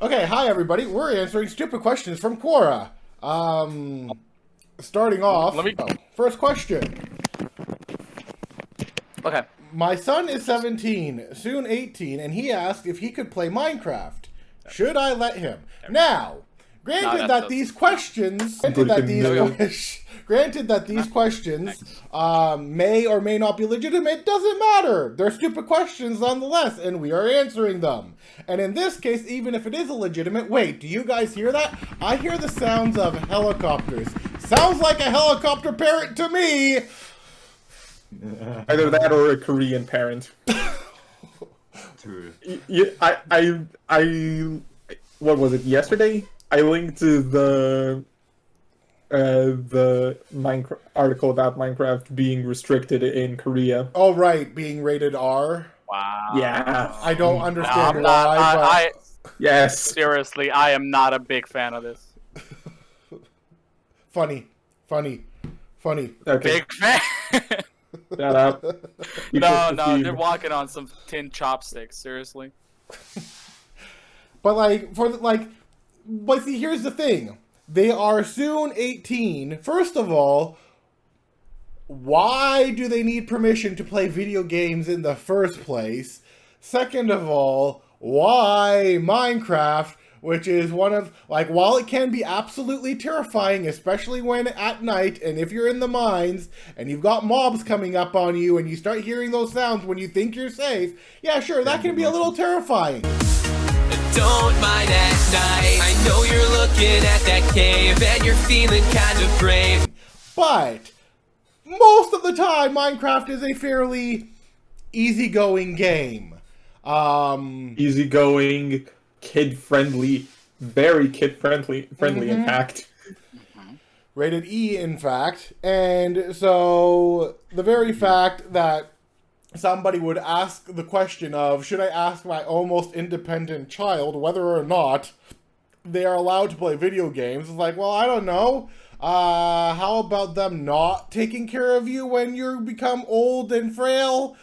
Okay, hi everybody. We're answering stupid questions from Quora. Starting off, first question. Okay. My son is 17, soon 18, and he asked if he could play Minecraft. Should I let him? Now, granted that these questions may or may not be legitimate, doesn't matter. They're stupid questions nonetheless, and we are answering them. And in this case, even if it is a legitimate... Wait, do you guys hear that? I hear the sounds of helicopters. Sounds like a helicopter parent to me! Either that or a Korean parent. True. I what was it, yesterday? I linked to the Minecraft article about Minecraft being restricted in Korea. Oh, right, being rated R. Wow. Yeah. I don't understand why, but... Yes. Seriously, I am not a big fan of this. Funny. Okay. Big fan. Shut up. No, they're walking on some tin chopsticks. Seriously. But but see, here's the thing. They are soon 18. First of all, why do they need permission to play video games in the first place? Second of all, why Minecraft? Which is one of, while it can be absolutely terrifying, especially when at night, and if you're in the mines, and you've got mobs coming up on you, and you start hearing those sounds when you think you're safe, yeah, sure, that can be a little terrifying. Don't mind at night. I know you're looking at that cave, and you're feeling kind of brave. But, most of the time, Minecraft is a fairly easygoing game. Easygoing, kid-friendly, very kid-friendly, in fact. Rated E, in fact. And so, the very fact that somebody would ask the question of, should I ask my almost independent child whether or not they are allowed to play video games? It's like, well, I don't know. How about them not taking care of you when you become old and frail?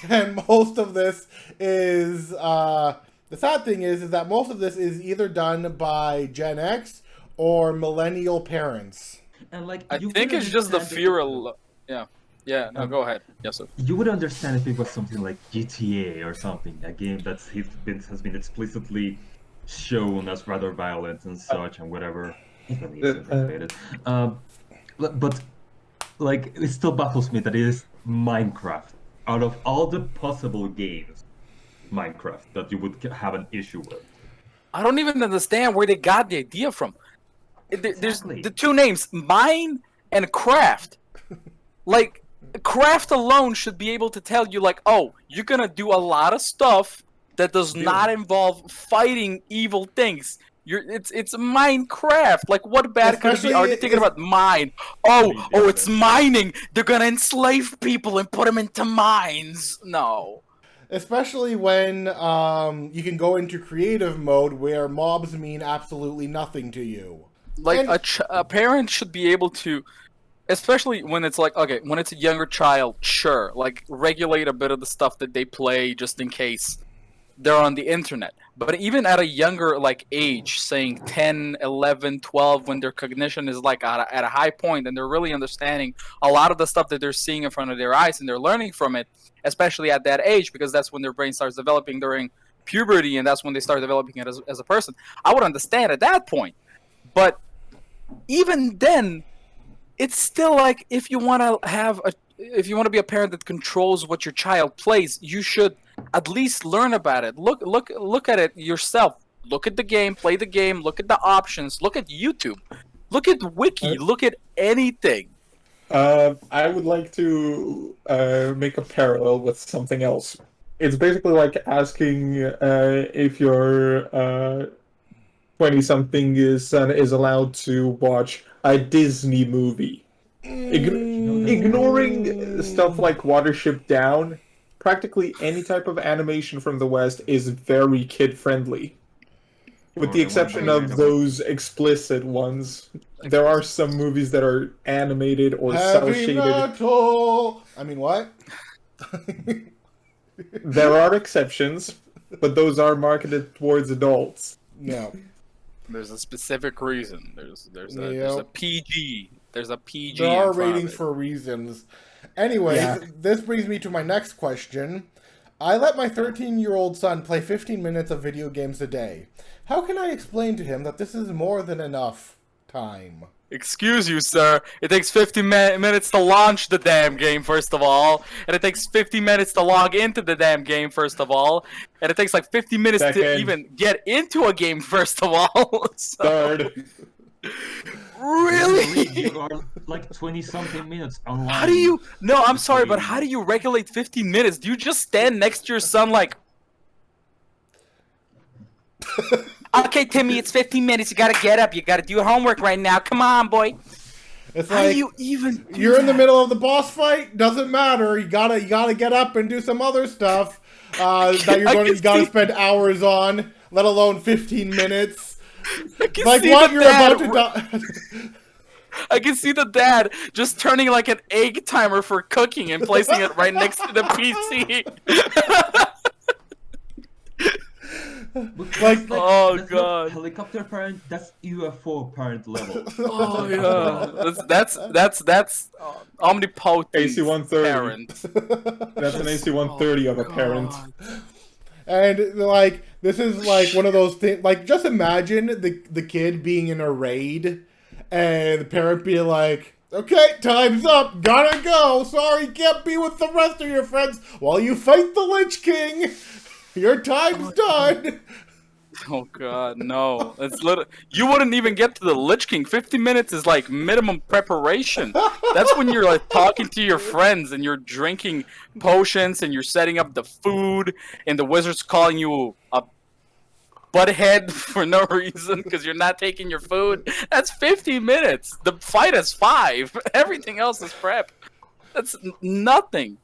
And most of this is, the sad thing is that most of this is either done by Gen X or millennial parents. And I think it's just the fear of... Yeah, no, go ahead. Yes, sir. You would understand if it was something like GTA or something, a game that has been explicitly shown as rather violent and such and whatever. But it still baffles me that it is Minecraft. Out of all the possible games, Minecraft, that you would have an issue with. I don't even understand where they got the idea from. There's the two names, Mine and Craft. Craft alone should be able to tell you, oh, you're gonna do a lot of stuff that does not involve fighting evil things. It's Minecraft. What bad could it be? Are they thinking about mine? Oh, it's mining. They're gonna enslave people and put them into mines. No. Especially when you can go into creative mode where mobs mean absolutely nothing to you. A parent should be able to, especially when it's when it's a younger child, sure, regulate a bit of the stuff that they play just in case they're on the internet. But even at a younger age, saying 10, 11, 12, when their cognition is at a high point and they're really understanding a lot of the stuff that they're seeing in front of their eyes and they're learning from it, especially at that age, because that's when their brain starts developing during puberty and that's when they start developing it as a person. I would understand at that point. But even then, it's still if you want to be a parent that controls what your child plays, you should at least learn about it. Look at it yourself. Look at the game, play the game, look at the options, look at YouTube, look at Wiki, look at anything. I would like to make a parallel with something else. It's basically like asking if your 20-something son is allowed to watch a Disney movie. Ignoring stuff like Watership Down, practically any type of animation from the West is very kid-friendly. With the exception of those explicit ones. There are some movies that are animated or cel-shaded. I mean, what? There are exceptions, but those are marketed towards adults. No. There's a specific reason. There's a Yep. PG. There's a PG. There are in front of ratings it. for reasons. Anyways, Yeah. this brings me to my next question. I let my 13-year-old son play 15 minutes of video games a day. How can I explain to him that this is more than enough time? Excuse you, sir. It takes 50 minutes to launch the damn game, first of all. And it takes 50 minutes to log into the damn game, first of all. And it takes like 50 minutes to Second. even get into a game, first of all. So, Third. really? You are like 20-something minutes online. How do you... No, I'm sorry, but how do you regulate 15 minutes? Do you just stand next to your son like... Okay, Timmy, it's 15 minutes. You gotta get up. You gotta do your homework right now. Come on, boy. It's How do like you even... do you're in the that? middle of the boss fight. Doesn't matter. You gotta get up and do some other stuff that you gotta see- spend hours on. Let alone 15 minutes. I can Like see what the you're dad about to die. I can see the dad just turning like an egg timer for cooking and placing it right next to the PC. Like- Oh, that's God. not helicopter parent. That's UFO parent level. Oh yeah, that's omnipotent AC-130. parent. That's an AC-130 of a parent. And like this is like one of those things. Like just imagine the kid being in a raid, and the parent being like, "Okay, time's up. Gotta go. Sorry, can't be with the rest of your friends while you fight the Lich King. Your time's done." Oh god, no! It's you wouldn't even get to the Lich King. 50 minutes is like minimum preparation. That's when you're like talking to your friends and you're drinking potions and you're setting up the food and the wizard's calling you a butthead for no reason because you're not taking your food. That's 50 minutes. The fight is 5. Everything else is prep. That's nothing.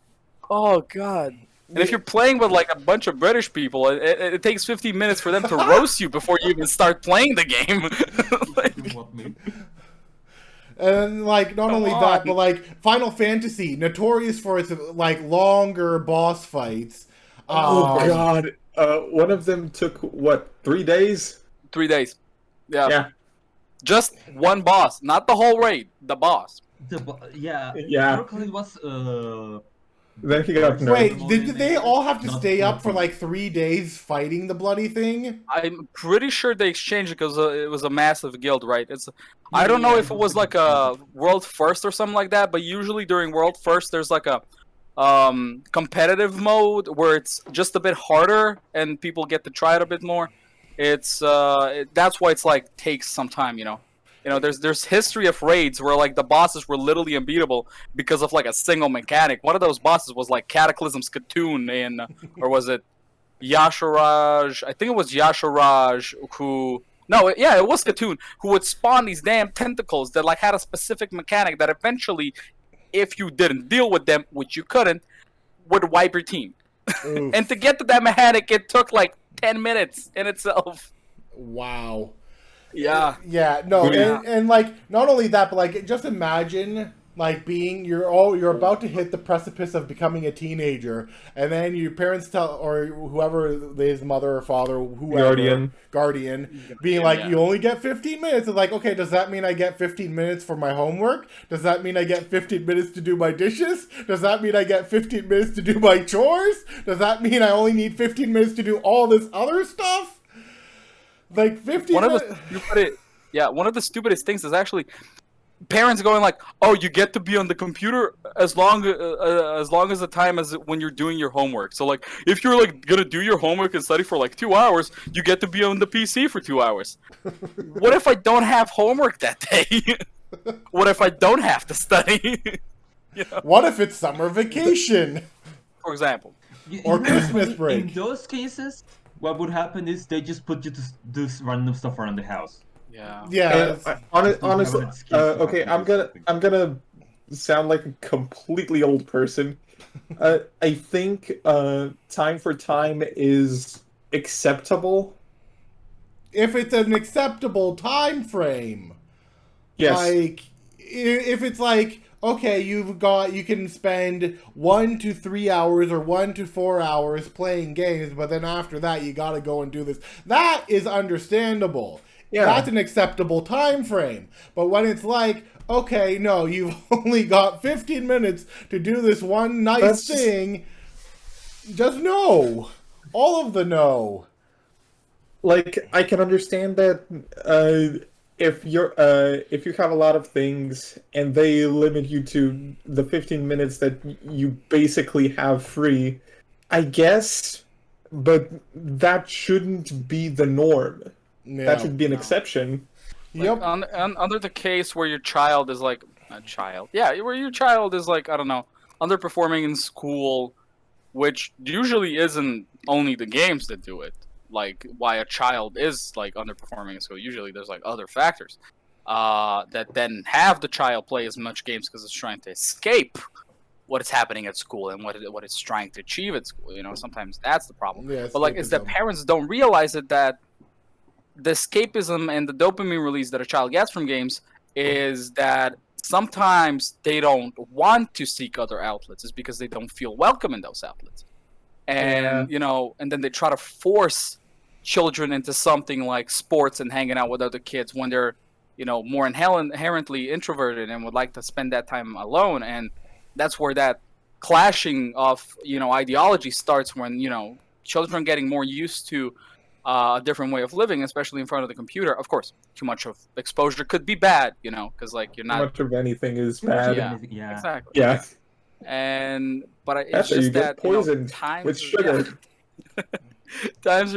Oh god. And if you're playing with like a bunch of British people, it takes 15 minutes for them to roast you before you even start playing the game. Like, What me? And like not Come only on. that, but like Final Fantasy, notorious for its like longer boss fights. Oh god. One of them took what, 3 days? 3 days. Yeah. Yeah. Just one boss, not the whole raid. The boss. Yeah. Yeah. I recall it was Then he got Wait, nerfed. did they all have to Not stay up for 14. like 3 days fighting the bloody thing? I'm pretty sure they exchanged it because it was a massive guild, right? I don't know if it was like a world first or something like that, but usually during world first there's like a competitive mode where it's just a bit harder and people get to try it a bit more. It's that's why it's like takes some time, you know. You know, there's history of raids where like the bosses were literally unbeatable because of like a single mechanic. One of those bosses was like Cataclysm Skatoon in, or was it Yasharaj? I think it was Yasharaj who. No, it was Skatoon who would spawn these damn tentacles that like had a specific mechanic that eventually, if you didn't deal with them, which you couldn't, would wipe your team. Oof. And to get to that mechanic, it took like 10 minutes in itself. Wow. Yeah. Yeah, no, Yeah. and like not only that, but like just imagine like you're about to hit the precipice of becoming a teenager, and then your parents tell or whoever his mother or father, whoever guardian being like, yeah. you only get 15 minutes. It's like, okay, does that mean I get 15 minutes for my homework? Does that mean I get 15 minutes to do my dishes? Does that mean I get 15 minutes to do my chores? Does that mean I only need 15 minutes to do all this other stuff? Like 15 One of minutes. one of the stupidest things is actually parents going like, "Oh, you get to be on the computer as long as the time as when you're doing your homework." So like, if you're like gonna do your homework and study for like 2 hours, you get to be on the PC for 2 hours. What if I don't have homework that day? What if I don't have to study? You know, What if it's summer vacation? for example. Or know, Christmas in break. those cases, what would happen is they just put you to do random stuff around the house. Yeah. Yeah. Honestly, okay, I'm gonna sound like a completely old person. I think time for time is acceptable. If it's an acceptable time frame. Yes. Like, if it's like, okay, you can spend 1 to 3 hours or 1 to 4 hours playing games, but then after that you got to go and do this. That is understandable. Yeah. That's an acceptable time frame. But when it's like, okay, no, you've only got 15 minutes to do this one nice thing, just no. All of the no. Like, I can understand that if you have a lot of things and they limit you to the 15 minutes that you basically have free, I guess, but that shouldn't be the norm. Yeah. That should be an exception. Yep. Under the case where your child is like where your child is like, I don't know, underperforming in school, which usually isn't only the games that do it. Like, why a child is like underperforming in school. Usually, there's like other factors that then have the child play as much games because it's trying to escape what is happening at school and what it's trying to achieve at school. You know, sometimes that's the problem. Yeah, but like, it's that parents don't realize that the escapism and the dopamine release that a child gets from games is that sometimes they don't want to seek other outlets. It's because they don't feel welcome in those outlets. And, and then they try to force children into something like sports and hanging out with other kids when they're, more inherently introverted and would like to spend that time alone. And that's where that clashing of, ideology starts when, children getting more used to a different way of living, especially in front of the computer. Of course, too much of exposure could be bad, because like you're not. Too much of anything is bad. Yeah, exactly. Yeah. But it's That's just you that get poisoned times with sugar. times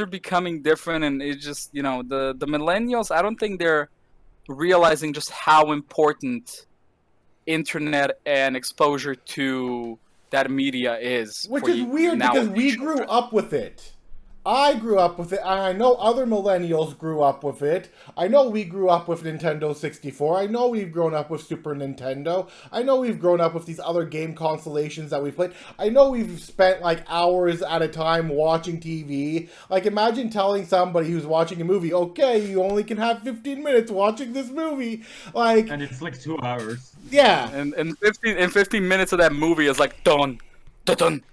are becoming different, and it's just the millennials. I don't think they're realizing just how important internet and exposure to that media is. Which is weird because we grew up with it. I grew up with it, and I know other millennials grew up with it. I know we grew up with Nintendo 64. I know we've grown up with Super Nintendo. I know we've grown up with these other game constellations that we've played. I know we've spent, like, hours at a time watching TV. Like, imagine telling somebody who's watching a movie, okay, you only can have 15 minutes watching this movie. Like... And it's like 2 hours. Yeah. And 15 minutes of that movie is like, dun, dun, dun.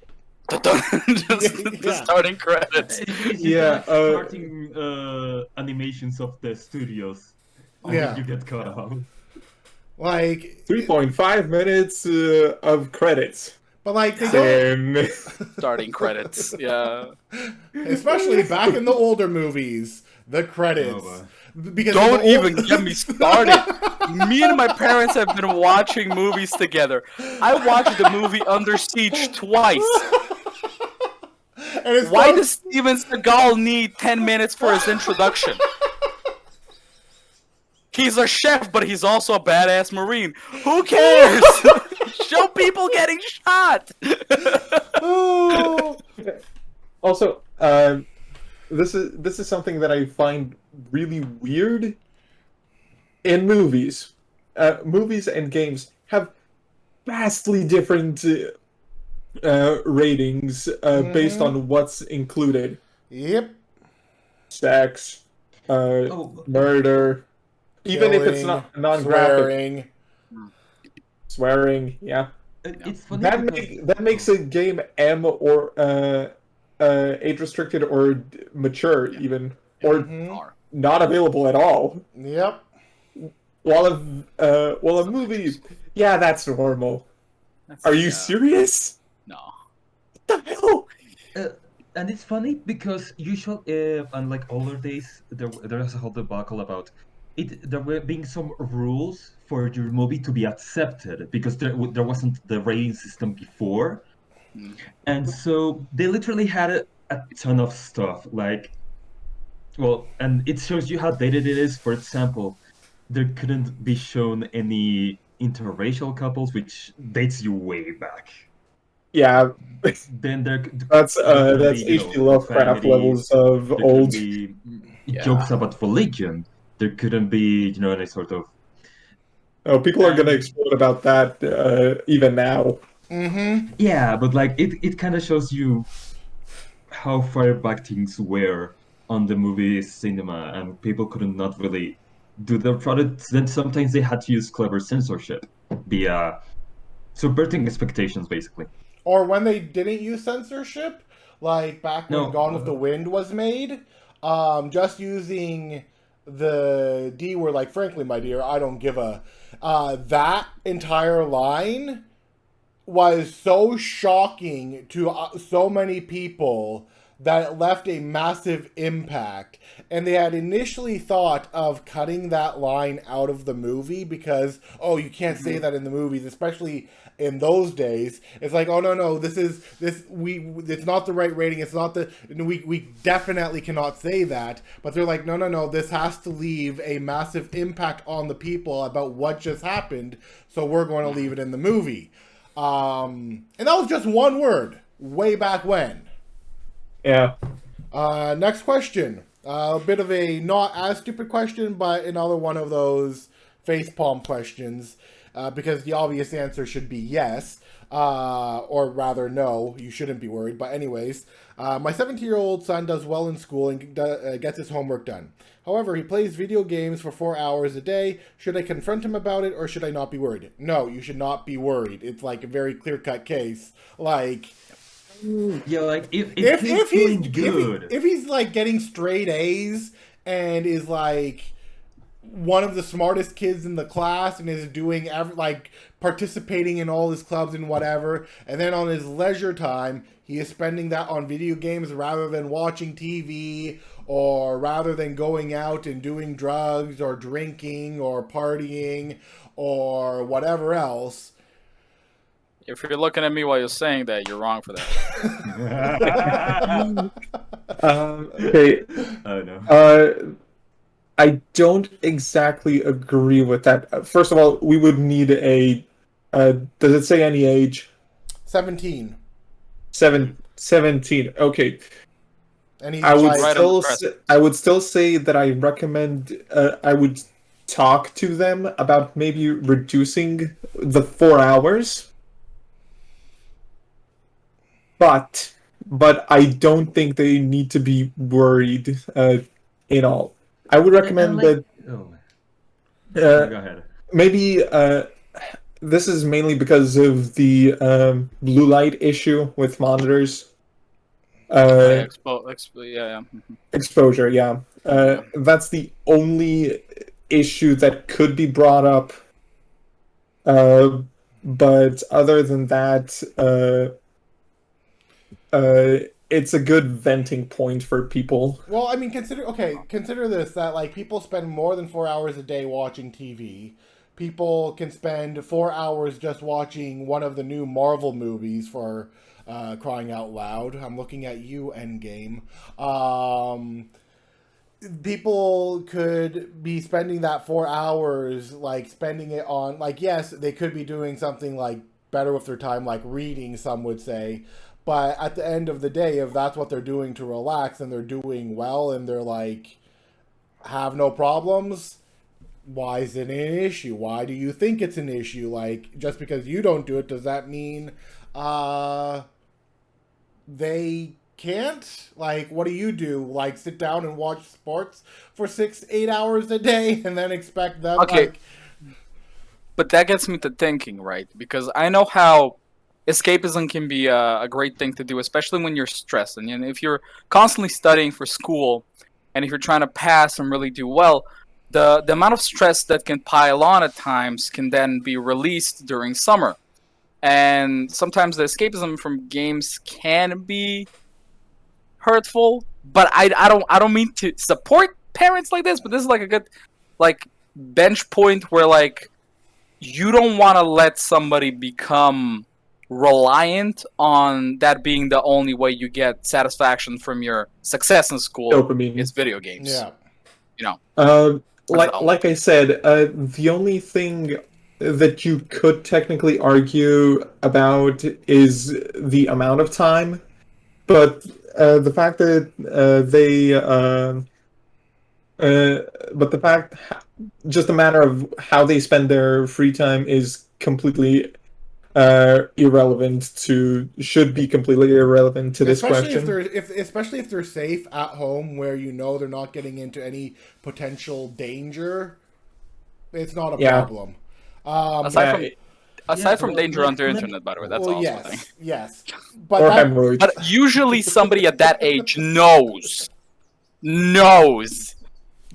The starting credits. Starting animations of the studios. Yeah, you get caught up. Like 3.5 minutes of credits. But like starting credits, yeah. Especially back in the older movies, the credits. Because don't even get me started. Me and my parents have been watching movies together. I watched the movie Under Siege twice. Why does Steven Seagal need 10 minutes for his introduction? He's a chef, but he's also a badass Marine. Who cares? Show people getting shot. Also, this is something that I find really weird in movies. Movies and games have vastly different ratings based on what's included. Yep. Sex, murder, even if it's not non-graphic. Swearing, yeah. It's funny that makes a game M or age restricted or mature even or not available at all. Yep. While a movie, yeah, that's normal. Are you serious? No. What the hell? And it's funny because usually, unlike older days, there was a whole debacle about it. There were being some rules for your movie to be accepted because there wasn't the rating system before, and so they literally had a ton of stuff like, and it shows you how dated it is. For example, there couldn't be shown any interracial couples, which dates you way back. Yeah, then that's H.P. Lovecraft levels of old jokes about religion. There couldn't be, any sort of. Oh, people are gonna explode about that even now. Mm-hmm. Yeah, but like it kind of shows you how far back things were on the movie cinema, and people could not really do their products. Then sometimes they had to use clever censorship. be subverting expectations, basically. Or when they didn't use censorship, like back when No, Gone with the Wind was made, just using the D word, like, frankly, my dear, I don't give a. That entire line was so shocking to so many people that it left a massive impact. And they had initially thought of cutting that line out of the movie because, oh, you can't say that in the movies, especially in those days. It's like, oh, no, it's not the right rating. It's not we definitely cannot say that. But they're like, no, this has to leave a massive impact on the people about what just happened. So we're going to leave it in the movie. And that was just one word way back when. Yeah. Next question. A bit of a not as stupid question, but another one of those facepalm questions. Because the obvious answer should be yes. Or rather, no. You shouldn't be worried. But anyways, my 17-year-old son does well in school and gets his homework done. However, he plays video games for 4 hours a day. Should I confront him about it, or should I not be worried? No, you should not be worried. It's like a very clear-cut case. Like... Yeah, like if he's doing good, if he's like getting straight A's and is like one of the smartest kids in the class and is doing like participating in all his clubs and whatever, and then on his leisure time he is spending that on video games rather than watching TV or rather than going out and doing drugs or drinking or partying or whatever else. If you're looking at me while you're saying that, you're wrong for that. Okay. Oh no. I don't exactly agree with that. First of all, we would need a. Does it say any age? 17. 17. Okay. And he's I would like, I would still say that I recommend. I would talk to them about maybe reducing the 4 hours. But I don't think they need to be worried in all. I would recommend that. Oh. Go ahead. Maybe this is mainly because of the blue light issue with monitors. Exposure, yeah. That's the only issue that could be brought up. But other than that, it's a good venting point for people. Well, I mean, consider this, that like people spend more than 4 hours a day watching TV. People can spend 4 hours just watching one of the new Marvel movies for crying out loud. I'm looking at you, Endgame. People could be spending that 4 hours, like spending it on, like, yes, they could be doing something like better with their time, like reading, some would say. But at the end of the day, if that's what they're doing to relax and they're doing well and they're like, have no problems, why is it an issue? Why do you think it's an issue? Like, just because you don't do it, does that mean they can't? Like, what do you do? Like, sit down and watch sports for 6-8 hours a day and then expect them? Okay. Like... But that gets me to thinking, right? Because I know how escapism can be a great thing to do, especially when you're stressed. And if you're constantly studying for school, and if you're trying to pass and really do well, the amount of stress that can pile on at times can then be released during summer. And sometimes the escapism from games can be hurtful. But I don't mean to support parents like this, but this is like a good like bench point where like you don't want to let somebody become reliant on that being the only way you get satisfaction from your success in school. Dopamine. Is video games. Yeah. You know. Like I said, the only thing that you could technically argue about is the amount of time, but the fact that just a matter of how they spend their free time is completely should be completely irrelevant to this question. Especially if they're safe at home, where you know they're not getting into any potential danger, it's not a problem. aside from well, danger on the let me- internet, by the way, that's Well, also a thing. yes. But Or that, hemorrhoids. But usually somebody at that age knows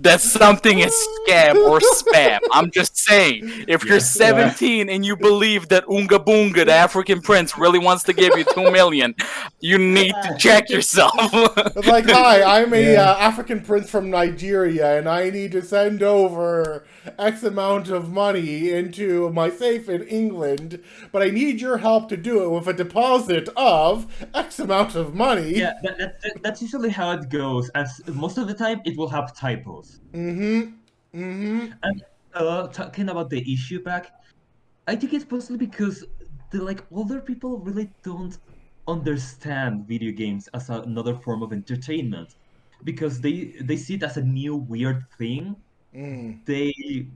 that something is scam or spam. I'm just saying, if you're 17 and you believe that Unga Bunga, the African prince, really wants to give you 2 million, you need to check yourself. it's like, hi, I'm a Yeah. African prince from Nigeria, and I need to send over X amount of money into my safe in England, but I need your help to do it with a deposit of X amount of money. Yeah, that's usually how it goes. As most of the time, it will have typos. Mm-hmm. Mm-hmm. And talking about the issue back, I think it's possibly because the older people really don't understand video games as another form of entertainment, because they see it as a new weird thing. They,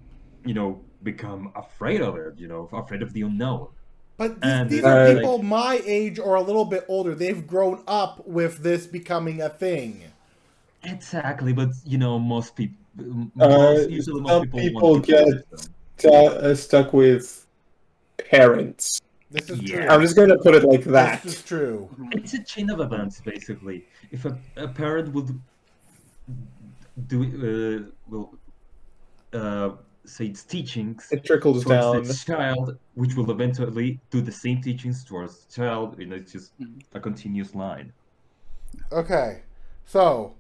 become afraid of it. Afraid of the unknown. But And these it's are like- people my age or a little bit older. They've grown up with this becoming a thing. Exactly, but most people, usually most some people people want to get use them. stuck with parents. This is Yeah. I'm just gonna put it like that. This is true. It's a chain of events, basically. If a parent would say its teachings It trickles towards down. its child, which will eventually do the same teachings towards the child, it's just a continuous line. Okay, so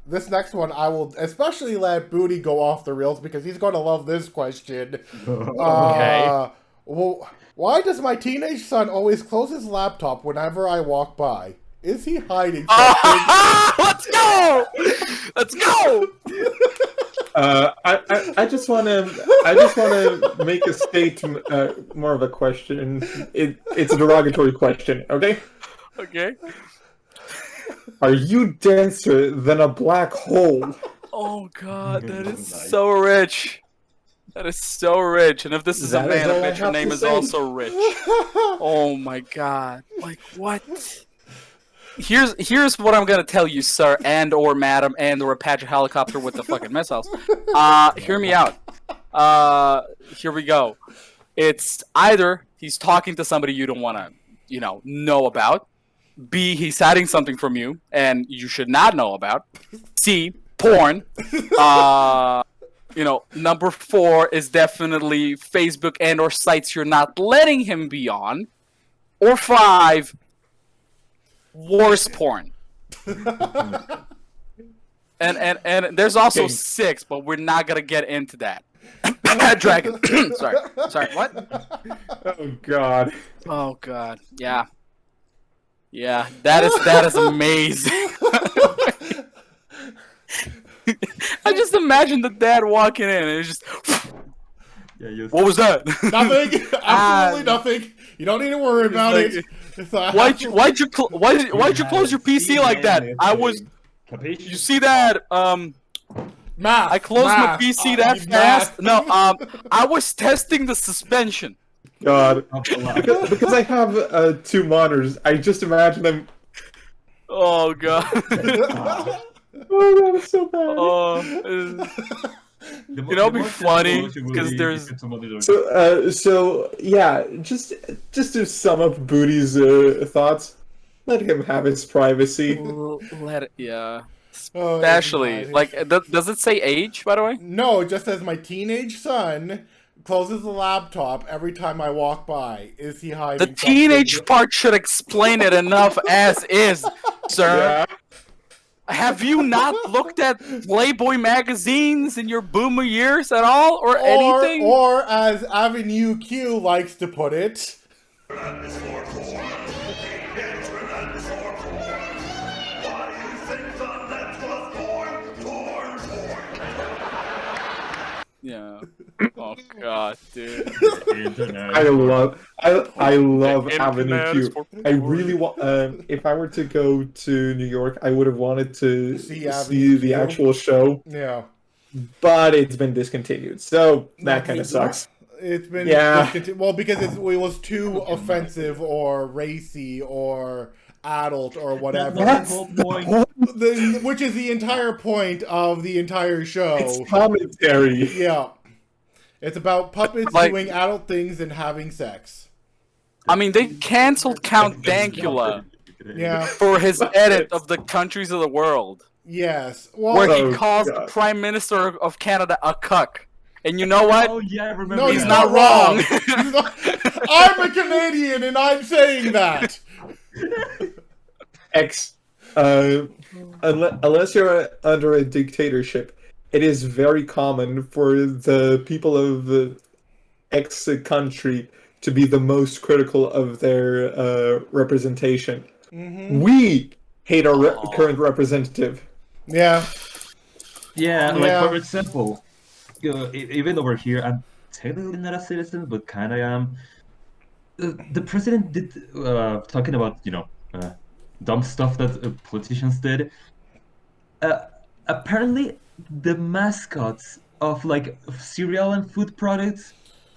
this next one I will especially let Booty go off the rails because he's going to love this question. Okay. Well, why does my teenage son always close his laptop whenever I walk by? Is he hiding something? Let's go! Let's go! I just want to make a statement, more of a question. It's a derogatory question. Okay, Okay. are you denser than a black hole? Oh god, that is so rich. That is so rich. And if this is a That is man, I all I bet your have name to is say. also rich. Oh my god. Like what? Here's what I'm gonna tell you, sir, and or madam, and or Apache helicopter with the fucking missiles. Hear me out. Here we go. It's either he's talking to somebody you don't wanna, know about. B, he's hiding something from you and you should not know about. C, porn. Number 4 is definitely Facebook and or sites you're not letting him be on. Or 5, worse porn. and there's also Okay. 6, but we're not gonna get into that. Dragon. Sorry. What? Oh God. Oh god. Yeah. That is amazing. I just imagine the dad walking in and it's just. What was that? Nothing. Absolutely nothing. You don't need to worry about like- it. It's not- Why'd you close your PC like that? You see that? Math. I closed my math, PC that math. fast. No, I was testing the suspension. God. Because I have 2 monitors, I just imagine them. Oh god. Oh, that was so bad. It'd be funny because there's. So yeah, just to sum up Booty's thoughts, let him have his privacy. Let it, yeah. Oh, Especially, God. like, does it say age, by the way? No, it just says my teenage son closes the laptop every time I walk by. Is he hiding The something? teenage part should explain it enough as is, sir. Yeah. Have you not looked at Playboy magazines in your boomer years at all, or anything? Or as Avenue Q likes to put it, Yeah. Oh god, dude. I love The Avenue internet is Q. for I really want. If I were to go to New York, I would have wanted to See see Avenue the Q. actual show, yeah. but it's been discontinued, so that kind of sucks. It's been Yeah. well because it was too offensive or racy or adult or whatever. That's the whole point. Which is the entire point of the entire show. It's commentary. Yeah. It's about puppets Like- doing adult things and having sex. I mean, they canceled Count Dankula Yeah. for his edit of the countries of the world, Yes. where Well, he calls the God. Prime Minister of Canada a cuck. And you know what? Oh yeah, I remember. no, He's he's not not wrong. wrong. He's not- I'm a Canadian, and I'm saying that. Unless you're under a dictatorship, it is very common for the people of X country to be the most critical of their representation. Mm-hmm. We hate our Aw. current representative. Yeah. Yeah, like Yeah. for example, even over here, I'm technically not a citizen, but kind of am. The president did talking about dumb stuff that politicians did. Apparently, the mascots of like cereal and food products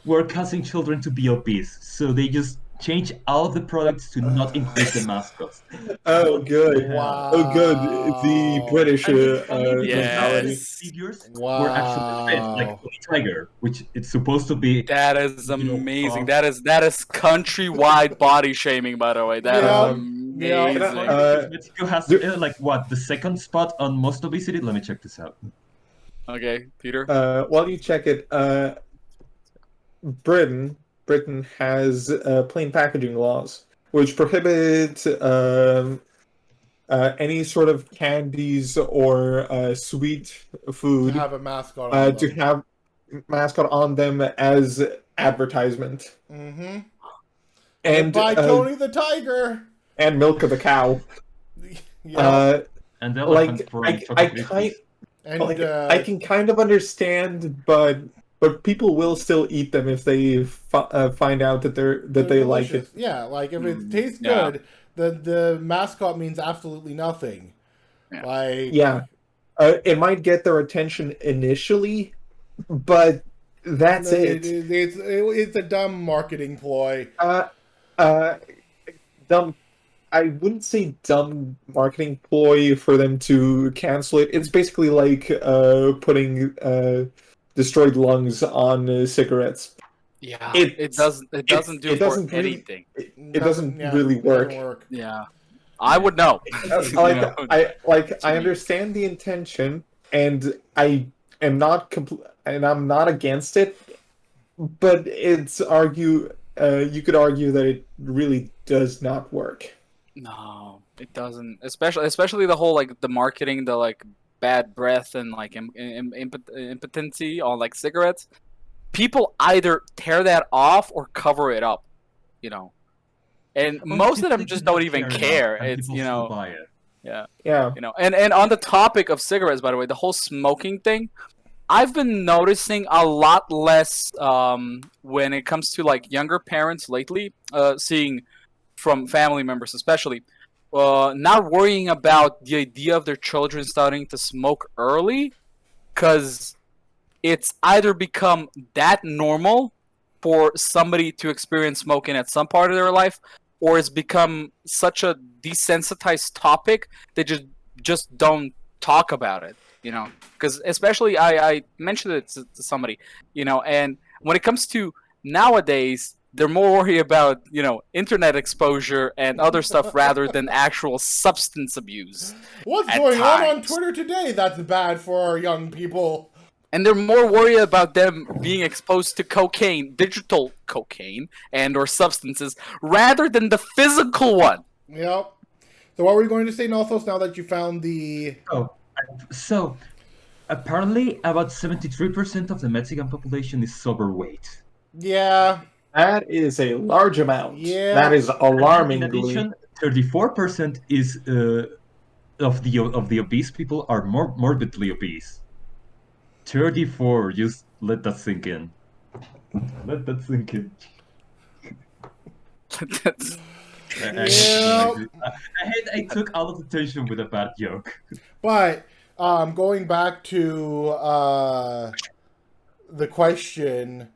were causing children to be obese, so they just changed all of the products to not include the mascots. Oh, good. Wow. Oh, good. The British And it's funny because mentality. these figures were actually fit, like Wow. the tiger, which it's supposed to be. That is You know, amazing. uh, That is countrywide body shaming, by the way. That is Yeah. amazing. Yeah. Mexico has like what, the second spot on most obesity. Let me check this out. Okay, Peter. While you check it, Britain has plain packaging laws which prohibit any sort of candies or sweet To food have a mascot on to them. have mascot on them as advertisement. Mm-hmm. And By Tony the Tiger. and milk of the cow. Yeah. And the Like elephant from I Chocolate kind Crispies. And like I can kind of understand, but people will still eat them if they find out that they're they like delicious. it. Yeah, like if it tastes yeah. good, the mascot means absolutely nothing. Yeah. Like Yeah, it might get their attention initially, but that's it. It's a dumb marketing ploy. Dumb. I wouldn't say dumb marketing ploy for them to cancel it. It's basically like putting destroyed lungs on cigarettes. Yeah, It it doesn't do it for doesn't really- anything. It doesn't Yeah, really it doesn't work. Yeah, I would know. I understand the intention, and I am not and I'm not against it, but you could argue that it really does not work. No, it doesn't. Especially the whole like the marketing, the like bad breath and like impotency on like cigarettes. People either tear that off or cover it up, you know. And most of them just don't even care. It's Buy it. yeah. Yeah. You know, and on the topic of cigarettes, by the way, the whole smoking thing, I've been noticing a lot less when it comes to like younger parents lately, seeing from family members especially, not worrying about the idea of their children starting to smoke early, because it's either become that normal for somebody to experience smoking at some part of their life, or it's become such a desensitized topic they just don't talk about it, you know. Because especially I mentioned it to somebody, you know, and when it comes to nowadays, they're more worried about, you know, internet exposure and other stuff rather than actual substance abuse. What's At going on times. Twitter today that's bad for our young people? And they're more worried about them being exposed to cocaine, digital cocaine, and or substances, rather than the physical one. Yep. So what were you going to say, Nalthos, now that you found the... So apparently, about 73% of the Mexican population is overweight. Yeah. That is a large amount. Yeah. That is In alarmingly. addition, 34% is of the obese people are morbidly obese. 34. Just let that sink in. Let that sink in. That's- I took all of the tension with a bad joke. But going back to the question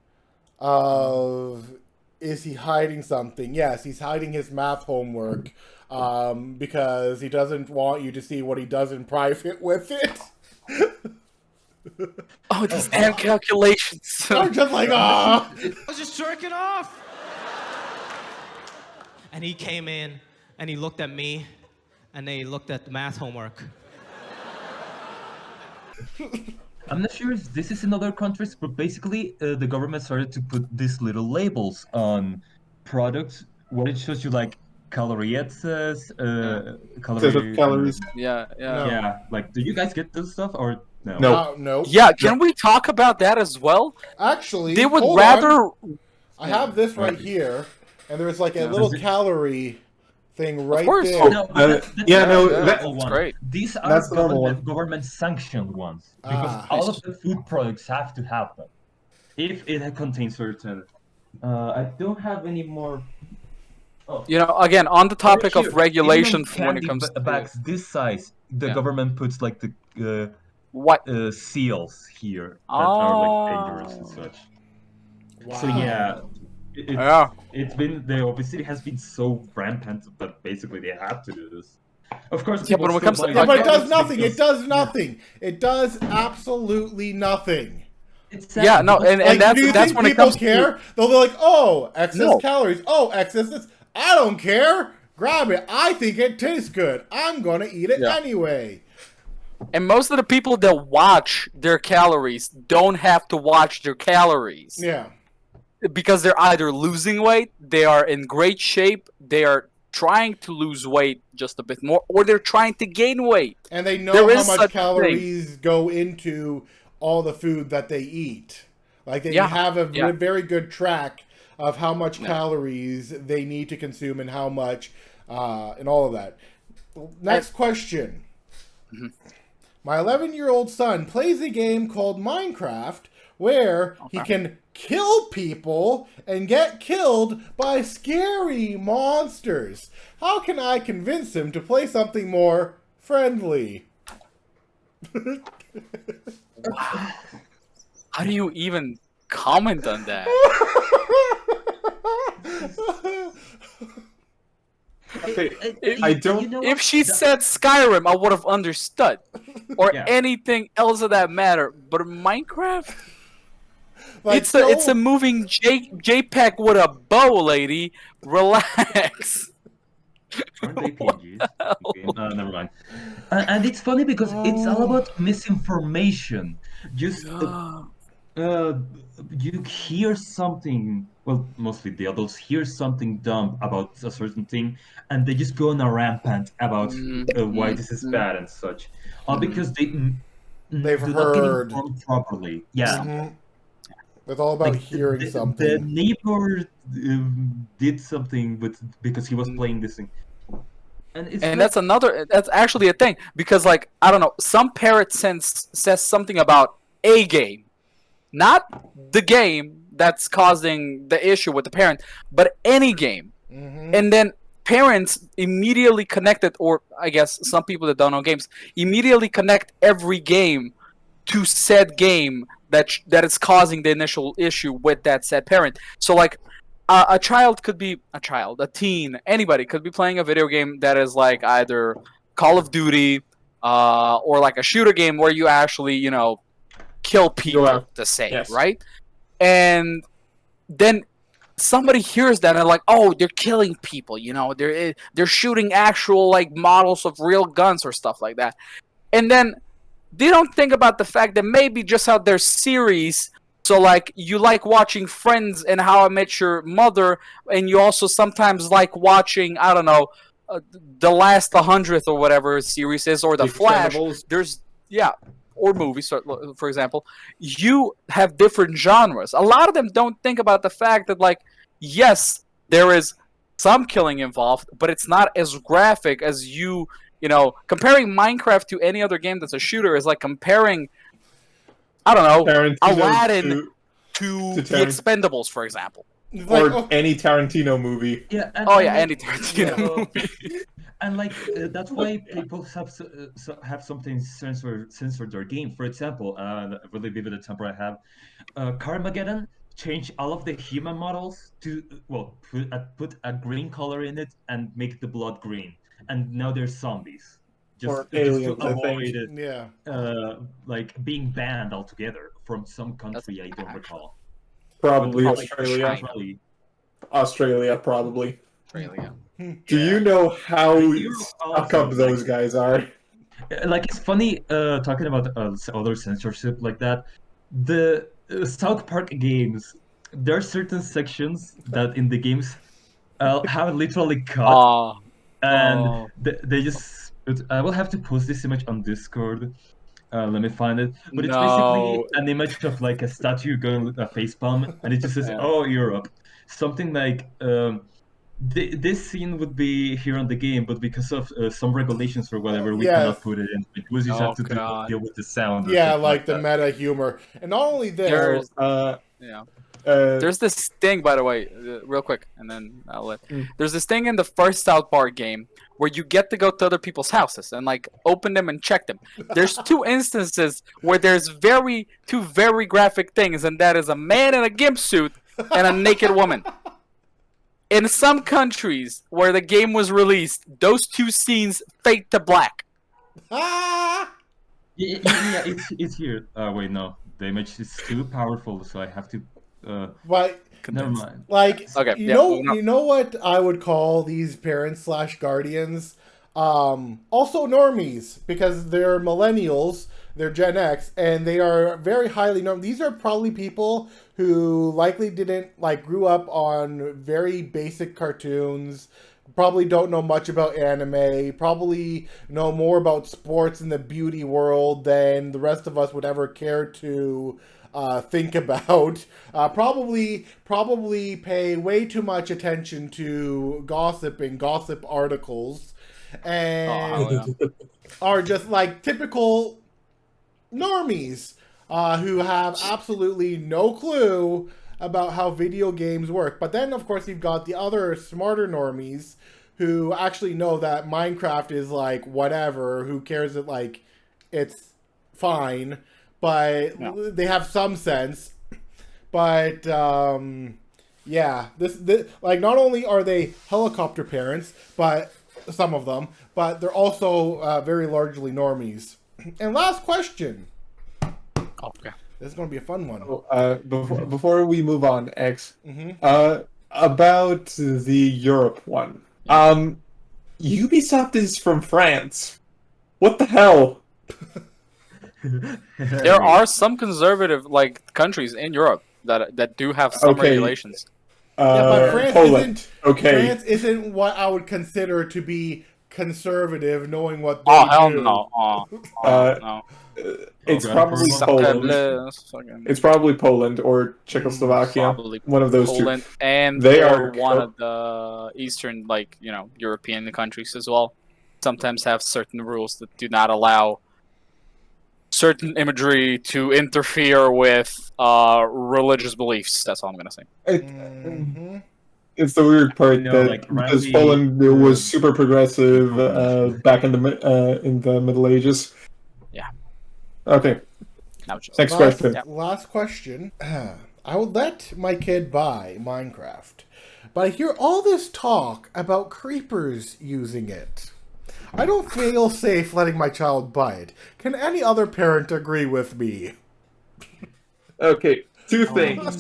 of is he hiding something? Yes, he's hiding his math homework because he doesn't want you to see what he does in private with it. Oh, these damn calculations. I'm just like, ah. I was just jerking off. And he came in and he looked at me and then he looked at the math homework. I'm not sure if this is in other countries, but basically the government started to put these little labels on products where it shows you like calorie excess, Excess of calories. Yeah, yeah. No. Yeah, like do you guys get this stuff or no? No. No. Yeah, can we talk about that as well? Actually, They would hold rather. on. I have this right here, and there's like a little Does it- calorie thing right course. there. No, but that's yeah, no, the that- normal That's one. great. These are That's the normal government sanctioned ones because Ah. all of the food products have to have them if it contains certain. I don't have any more. Oh. You know, again, on the topic Here, of regulation even on when it candy comes to bags this size, the Yeah. government puts like the what. seals here that are like dangerous and such. Wow. So yeah, Yeah. it's been the obesity has been so rampant that basically they have to do this. Of course, Yeah, people but when it still comes to- buy Yeah, but it does products nothing. It because- does nothing. It does absolutely nothing. It's Yeah, no, because- and that's do you that's think when it people comes care? They'll be like, "Oh, excess No. calories. Oh, excess this. I don't care. Grab it. I think it tastes good. I'm gonna eat it Yeah. anyway." and most of the people that watch their calories don't have to watch their calories. Yeah. Because they're either losing weight, they are in great shape, they are trying to lose weight just a bit more, or they're trying to gain weight. And they know There how is much such a calories go into all the food that they eat. Like they Yeah, have a yeah. very good track of how much calories they need to consume and how much, and all of that. Next question. Mm-hmm. My 11-year-old son plays a game called Minecraft where he can kill people and get killed by scary monsters. How can I convince him to play something more friendly? How do you even comment on that? Okay, If- I don't. You know If what? she said Skyrim, I would have understood. Or Yeah. anything else of that matter. But Minecraft? Like, It's a moving JPEG with a bow, lady. Relax. Aren't they PNGs? Okay, never mind. And it's funny because it's all about misinformation. Just you hear something. Well, mostly the adults hear something dumb about a certain thing, and they just go on a rampant about why this is bad and such, because They've do not get heard. informed properly. Yeah. Mhm. It's all about Like, hearing the something. neighbor did something because he was playing this thing, and it's And like- that's actually a thing. Because, like, I don't know, some parrot says something about a game. Not the game that's causing the issue with the parent, but any game. Mhm. And then parents immediately connect it, or I guess some people that don't know games immediately connect every game to said game that is causing the initial issue with that said parent. So like a child could be a teen, anybody could be playing a video game that is like either Call of Duty or like a shooter game where you actually, you know, kill people to save, Yes. right? And then somebody hears that and they're like, "Oh, they're killing people, you know, they're shooting actual like models of real guns or stuff like that." And then they don't think about the fact that maybe just how their series, so like you like watching Friends and How I Met Your Mother, and you also sometimes like watching, I don't know, The Last 100th or whatever series is, or The Flash. Expendables. There's or movies, for example. You have different genres. A lot of them don't think about the fact that, like, yes, there is some killing involved, but it's not as graphic as you know, comparing Minecraft to any other game that's a shooter is like comparing, I don't know, Tarantino Aladdin to the Expendables, for example. It's like, or oh, any Tarantino movie. Yeah. And, Oh and yeah, like, Andy Tarantino uh, movie. and like that's why people have something censored their game. For example, a really vivid example I have, Carmageddon changed all of the human models to put a green color in it and make the blood green, and now they're zombies Or just aliens, to I think. avoid Yeah. like being banned altogether from some country I don't actually- recall. Probably Probably Australia. China. Really, Australia, probably. Australia. Do you know how Europe stuck also, up those guys are? like it's funny talking about other censorship like that. The South Park games, there are certain sections that in the games have literally cut, Oh, and oh, they just. I will have to post this image on Discord. Let me find it. But it's basically no. an image of like a statue going with a facepalm, and it just says, Yeah. "Oh, Europe." Something like this scene would be here on the game, but because of some regulations or whatever, we Yes. cannot put it in. We just Oh, have to God. deal with the sound. Or Yeah, something like the that. meta humor. And not only this, There's Uh, yeah. uh, There's this thing, by the way, real quick, and then I'll let. Mm. There's this thing in the first South Park game where you get to go to other people's houses and like open them and check them. There's two instances where there's two very graphic things, and that is a man in a gimp suit and a naked woman. In some countries where the game was released, those two scenes fade to black. ah, Yeah, it's here. Wait, no, the image is too powerful, so I have to. but Never mind. like Okay, you yeah, know, well, no. you know what I would call these parents / guardians, also normies, because they're millennials, they're Gen X, and they are very highly norm. These are probably people who likely didn't like grew up on very basic cartoons. Probably don't know much about anime, probably know more about sports in the beauty world than the rest of us would ever care to think about. Probably pay way too much attention to gossip articles, and Oh, yeah. are just like typical normies who have absolutely no clue about how video games work. But then, of course, you've got the other smarter normies who actually know that Minecraft is like whatever, who cares that like it's fine, but Yeah. they have some sense. But yeah, this like not only are they helicopter parents, but some of them, but they're also very largely normies. And last question. Okay. This is going to be a fun one. before we move on, X, Mm-hmm. about the Europe one. Ubisoft is from France. What the hell? There are some conservative like countries in Europe that do have some Okay. regulations. Yeah, but France Poland. isn't. Okay. France isn't what I would consider to be conservative, knowing what they Oh hell do. no! Oh, Uh, no! It's God, probably Poland. Poland. Fucking It's probably Poland or Czechoslovakia. probably One of those Poland two. and They or are one co- of the Eastern, like European countries as well. Sometimes have certain rules that do not allow certain imagery to interfere with religious beliefs. That's all I'm gonna say. Mm-hmm. It's the weird part No, that like, because Randy, Poland was super progressive Poland. back in the Middle Ages. Yeah. Okay. Now just Next question. Last question. I would let my kid buy Minecraft, but I hear all this talk about creepers using it. I don't feel safe letting my child buy it. Can any other parent agree with me? Okay. Two things.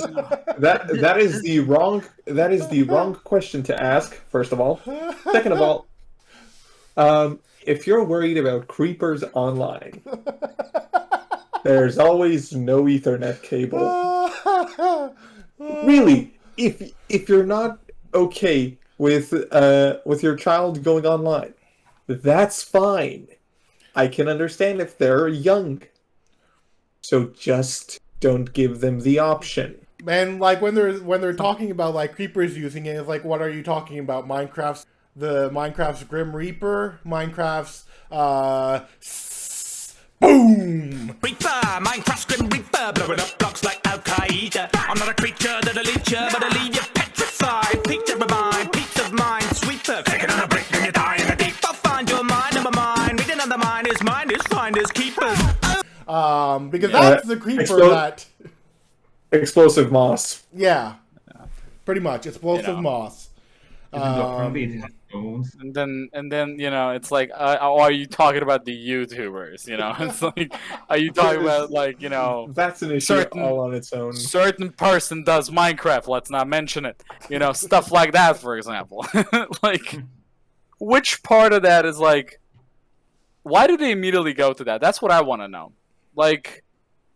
That is the wrong question to ask. First of all. Second of all, if you're worried about creepers online, there's always no Ethernet cable. Really, if you're not okay with your child going online, that's fine. I can understand if they're young. So just don't give them the option. And like when they're talking about like creepers using it, it's like, what are you talking about? Minecraft's Grim Reaper, Minecraft's boom. Reaper, Minecraft's Grim Reaper, blowing up blocks like Al Qaeda. I'm not a creature that'll leech you, but I'll leave you petrified. Peace of mind, sweeper. Take it on a brick and you die in the deep. I'll find your mind, number mine. Read another mind is finders, keepers. Because that's the creeper that. Explosive moss. Yeah, pretty much explosive moss. Even though apparently Phones. And then it's like, are you talking about the YouTubers? It's like, are you talking about like That's an issue certain all on its own. certain person does Minecraft? Let's not mention it. Stuff like that, for example. Like, which part of that is like, why do they immediately go to that? That's what I want to know. Like,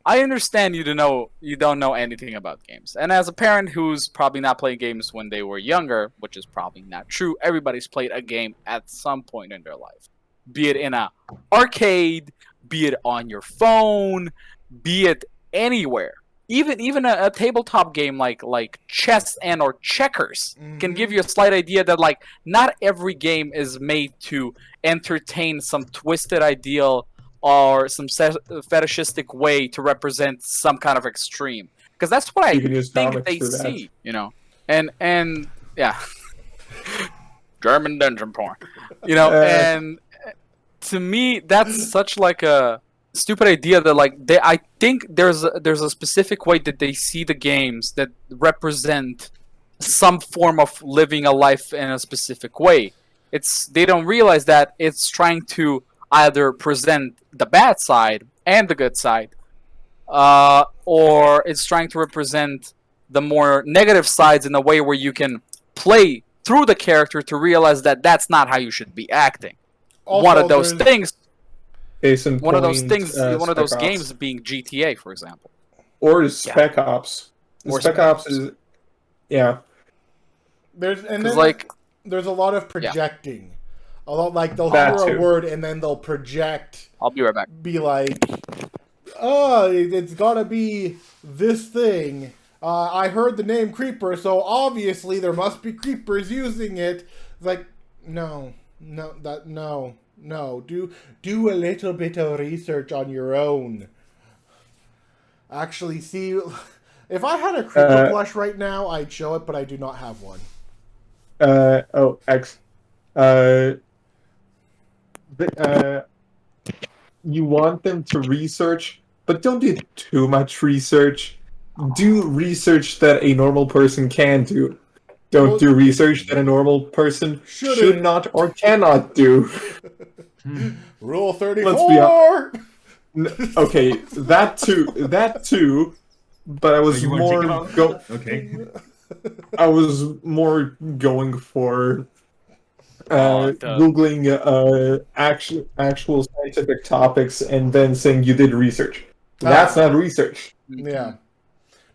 I understand you don't know anything about games. And as a parent who's probably not playing games when they were younger, which is probably not true, everybody's played a game at some point in their life. Be it in a arcade, be it on your phone, be it anywhere. Even a tabletop game like chess and or checkers can give you a slight idea that like not every game is made to entertain some twisted ideal or some fetishistic way to represent some kind of extreme, because that's what I You can use think comics they for that. see, and yeah, German dungeon porn, and to me that's such like a stupid idea that like I think there's a specific way that they see the games that represent some form of living a life in a specific way. They don't realize that it's trying to either present the bad side and the good side, or it's trying to represent the more negative sides in a way where you can play through the character to realize that that's not how you should be acting. Also, One of those there's- things, Case in one of those point, things, one of those Spec Ops. games being GTA, for example. Or Spec Ops. Or Spec Spec Ops is, yeah. There's Because like, there's a lot of projecting. A lot like they'll That hear a too. word and then they'll project. I'll be right back. Be like, oh, it's gotta be this thing. I heard the name Creeper, so obviously there must be creepers using it. It's like, no. Do a little bit of research on your own. Actually, see, if I had a creeper plush right now, I'd show it, but I do not have one. You want them to research, but don't do too much research. Do research that a normal person can do. Don't do research that a normal person should not or cannot do. Rule 34! Let's be Okay, that too. But I was You were more thinking about go. that? Okay. I was more going for duh. googling actual scientific topics and then saying you did research. That's not research. Yeah.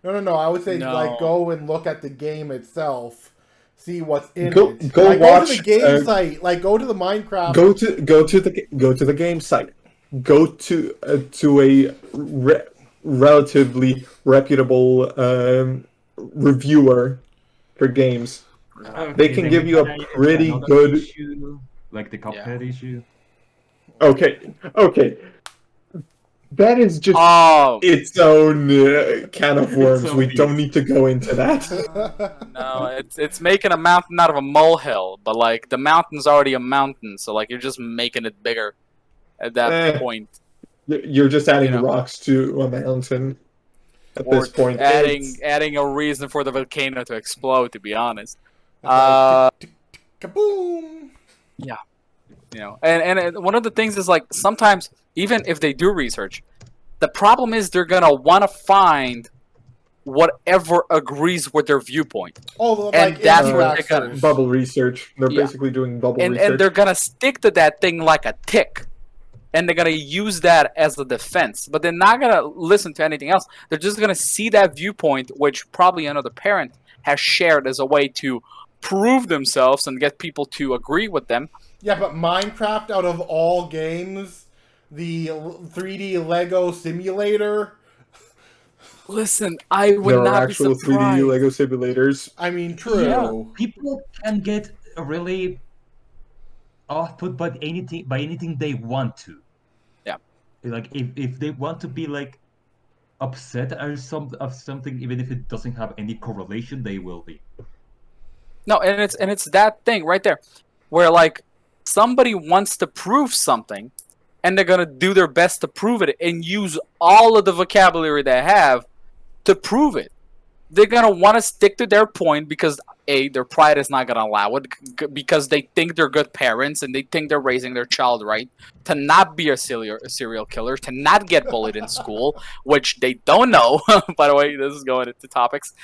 No. I would say, No. like, go and look at the game itself. See what's in Go- it. go Like, watch, go to the game site. Like, go to the Minecraft. Go to the game site. Go to a relatively reputable reviewer for games. They can then give we you a had pretty another good- issue, like the Cuphead issue. Okay. That is just Oh its own can of worms. own We beast. don't need to go into that. no, it's making a mountain out of a molehill, but like the mountain's already a mountain, so like you're just making it bigger at that point. You're just adding You know. rocks to a mountain at Or this point. adding a reason for the volcano to explode. To be honest, Kaboom! and one of the things is like sometimes even if they do research, the problem is they're gonna want to find whatever agrees with their viewpoint, Oh, And like, that's where they got- anti-vaxxers. Bubble research. They're Yeah. basically doing bubble and research. they're gonna stick to that thing like a tick, and they're gonna use that as a defense. But they're not gonna listen to anything else. They're just gonna see that viewpoint, which probably another parent has shared as a way to prove themselves and get people to agree with them. Yeah, but Minecraft, out of all games, the 3D Lego simulator. Listen, I would There are not be actual surprised. 3D Lego simulators. I mean, true. Yeah, people can get really off put by anything they want to. Yeah. Like if they want to be like upset or something, even if it doesn't have any correlation, they will be. No, and it's that thing right there, where like somebody wants to prove something, and they're gonna do their best to prove it and use all of the vocabulary they have to prove it. they're gonna want to stick to their point because their pride is not gonna allow it because they think they're good parents and they think they're raising their child right to not be a serial killer, to not get bullied in school, which they don't know. By the way, this is going into topics.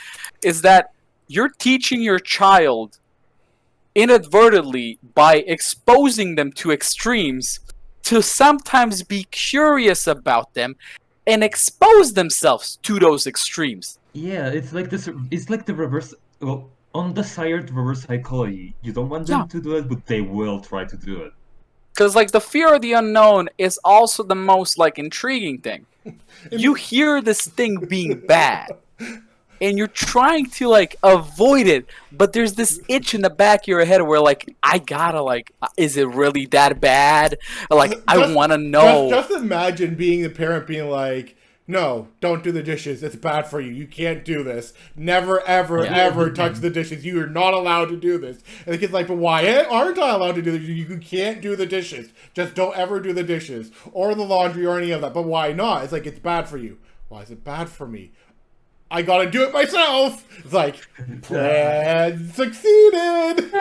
Is that you're teaching your child inadvertently by exposing them to extremes to sometimes be curious about them and expose themselves to those extremes. Yeah, it's like this. It's like the reverse. Well, undesired reverse psychology. You don't want them to do it, but they will try to do it. Because like the fear of the unknown is also the most like intriguing thing. You hear this thing being bad, and you're trying to like avoid it, but there's this itch in the back of your head where like I gotta like, is it really that bad? Like I want to know. Just imagine being the parent being like, no, don't do the dishes. It's bad for you. You can't do this. Never, ever, ever touch the dishes. You are not allowed to do this. And the kid's like, but why aren't I allowed to do this? You can't do the dishes. Just don't ever do the dishes or the laundry or any of that. But why not? It's like, it's bad for you. Why is it bad for me? I gotta do it myself. It's like, plan succeeded.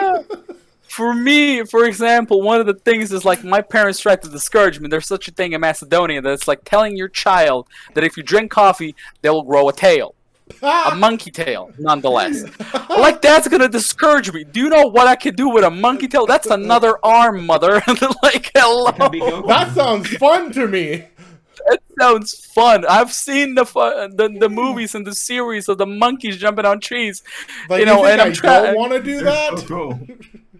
For me, for example, one of the things is like my parents tried to discourage me. There's such a thing in Macedonia that it's like telling your child that if you drink coffee, they will grow a tail. A monkey tail, nonetheless. Like, that's gonna discourage me. Do you know what I could do with a monkey tail? That's another arm, mother. Like, hello. That sounds fun to me. That sounds fun. I've seen the movies and the series of the monkeys jumping on trees. Like, you know, and I don't want to do that.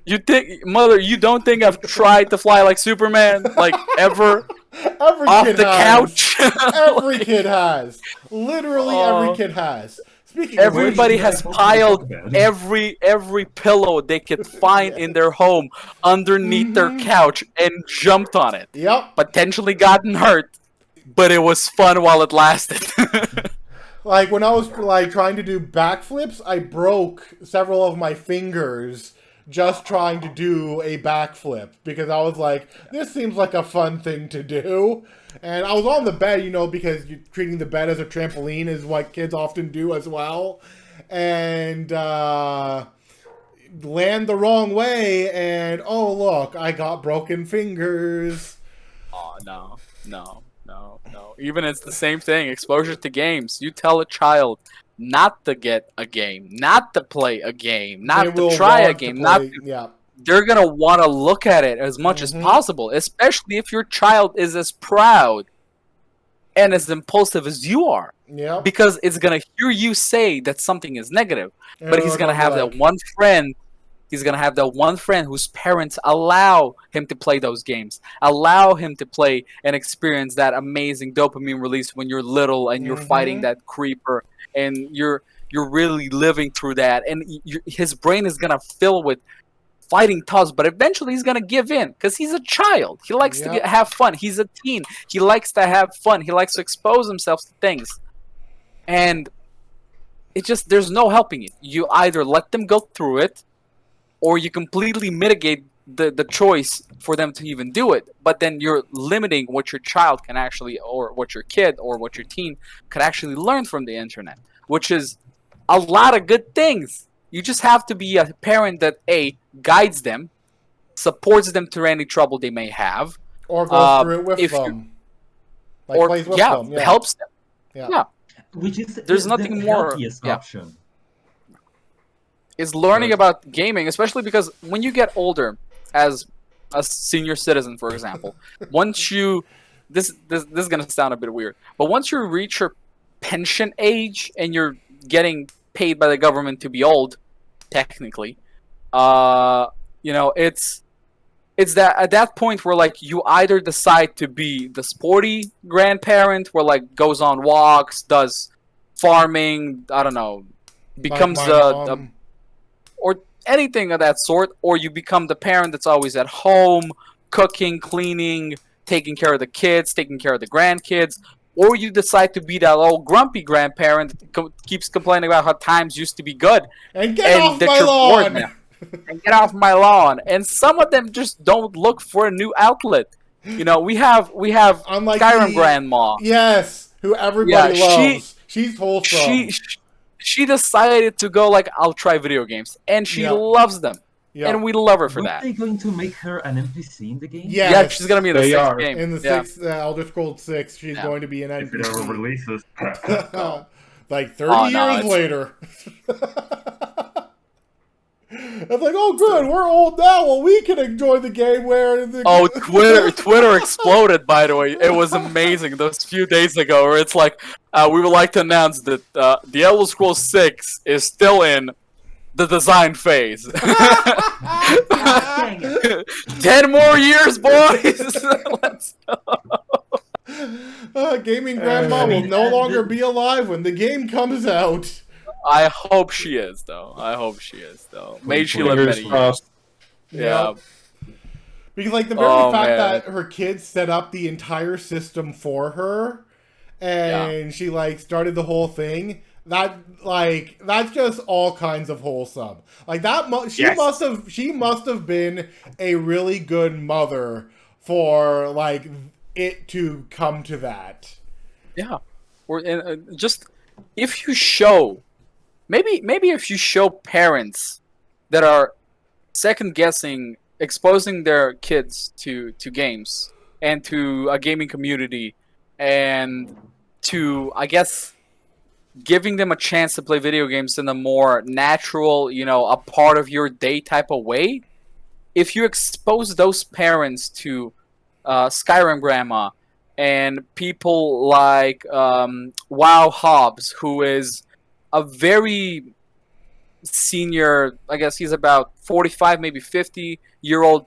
You think, mother? You don't think I've tried to fly like Superman, like ever? Every off kid the has. couch. Every kid has. Literally, every kid has. Speaking Everybody of has piled every pillow they could find in their home underneath their couch and jumped on it. Yep. Potentially gotten hurt, but it was fun while it lasted. Like when I was like trying to do backflips, I broke several of my fingers just trying to do a backflip because I was like, this seems like a fun thing to do. And I was on the bed, you know, because you're treating the bed as a trampoline is what kids often do as well. And land the wrong way and oh look, I got broken fingers. Oh no. Even it's the same thing. Exposure to games. You tell a child not to get a game, not to play a game, not to try a game, they're gonna want to look at it as much as possible, especially if your child is as proud and as impulsive as you are. Yeah. Because it's gonna hear you say that something is negative, but he's gonna have that one friend. He's gonna have that one friend whose parents allow him to play those games, allow him to play and experience that amazing dopamine release when you're little and you're fighting that creeper and you're really living through that. And his brain is gonna fill with fighting tough, but eventually he's gonna give in because he's a child. He likes to have fun. He's a teen. He likes to have fun. He likes to expose himself to things, and it just there's no helping it. You either let them go through it, or you completely mitigate the choice for them to even do it. But then you're limiting what your child can actually, or what your kid, or what your teen could actually learn from the internet, which is a lot of good things. You just have to be a parent that guides them, supports them through any trouble they may have, or goes through it with them, like or plays with them. Yeah, helps them. Yeah. Which is there's nothing more option. Is learning about gaming, especially because when you get older, as a senior citizen, for example, once you this is gonna sound a bit weird, but once you reach your pension age and you're getting paid by the government to be old, technically, you know, it's that at that point where like you either decide to be the sporty grandparent where like goes on walks, does farming, I don't know, becomes or anything of that sort, or you become the parent that's always at home, cooking, cleaning, taking care of the kids, taking care of the grandkids, or you decide to be that old grumpy grandparent that keeps complaining about how times used to be good. And get off my lawn! And get off my lawn. And some of them just don't look for a new outlet. You know, we have Skyrim grandma. Yes, who everybody loves. She's wholesome. she decided to go like, I'll try video games, and she Yeah. loves them, Yeah. and we love her for Were that. they going to make her an NPC in the game? Yes. Yeah, she's gonna be in the They sixth are. game. In the Yeah. sixth Elder Scrolls 6, she's Yeah. going to be an If it ever NPC. releases. Like 30 Oh, no, years it's- later. It's like, oh, good, we're old now. Well, we can enjoy the game where. Oh, Twitter exploded, by the way. It was amazing those few days ago, where it's like, we would like to announce that the Elder Scrolls 6 is still in the design phase. Dang it. 10 more years, boys! Let's go. Gaming Grandma will mean, no longer be alive when the game comes out. I hope she is, though. I hope she is, though. May she live Fingers many years. crossed. Yeah. Because, like, the very Oh, fact man. that her kids set up the entire system for her, and she, like, started the whole thing, that's just all kinds of wholesome. Like, she Yes. must have been a really good mother for, like, it to come to that. Yeah. Or just, if you show... Maybe if you show parents that are second-guessing, exposing their kids to games and to a gaming community, and to, I guess, giving them a chance to play video games in a more natural, a part of your day type of way, if you expose those parents to Skyrim Grandma and people like WoW Hobbs, who is a very senior, I guess he's about 45, maybe 50-year-old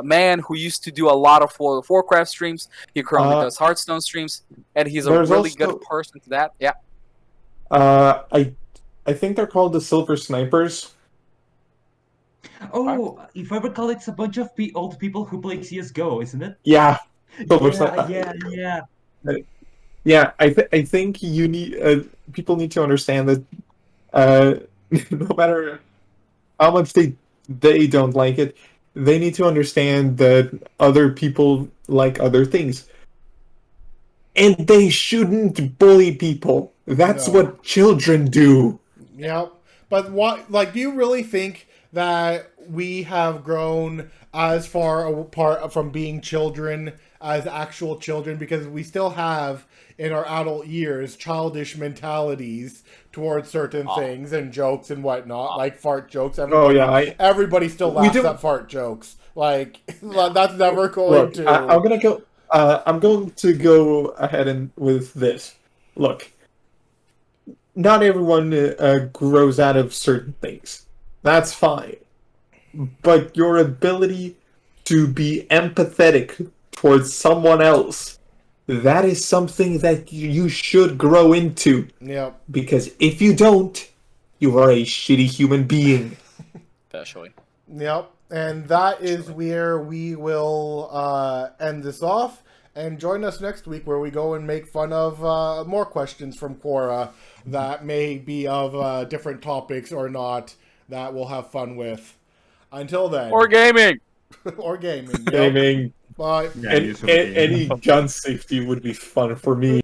man who used to do a lot of World of Warcraft streams. He currently does Hearthstone streams, and he's a there's really also- good person to that. Yeah. I think they're called the Silver Snipers. Oh, if I recall, it's a bunch of old people who play CS:GO, isn't it? Yeah. Silver Yeah, yeah. Yeah, I think you need people need to understand that no matter how much they don't like it, they need to understand that other people like other things, and they shouldn't bully people. That's No. what children do. Yep. But what, like, do you really think that we have grown as far apart from being children as actual children? Because we still have, in our adult years, childish mentalities towards certain things and jokes and whatnot, like fart jokes. Everybody still We laughs do- at fart jokes. Like, that's never going Look, to... I'm gonna go. I'm going to go ahead and with this. Look, not everyone grows out of certain things. That's fine. But your ability to be empathetic towards someone else, that is something that you should grow into. Yep. Because if you don't, you are a shitty human being. Especially. Yep. And that is where we will end this off. And join us next week where we go and make fun of more questions from Quora that may be of different topics or not that we'll have fun with. Until then. Or gaming! Or gaming. Yep. Gaming. Bye. Yeah, use some gaming. Any gun safety would be fun for me.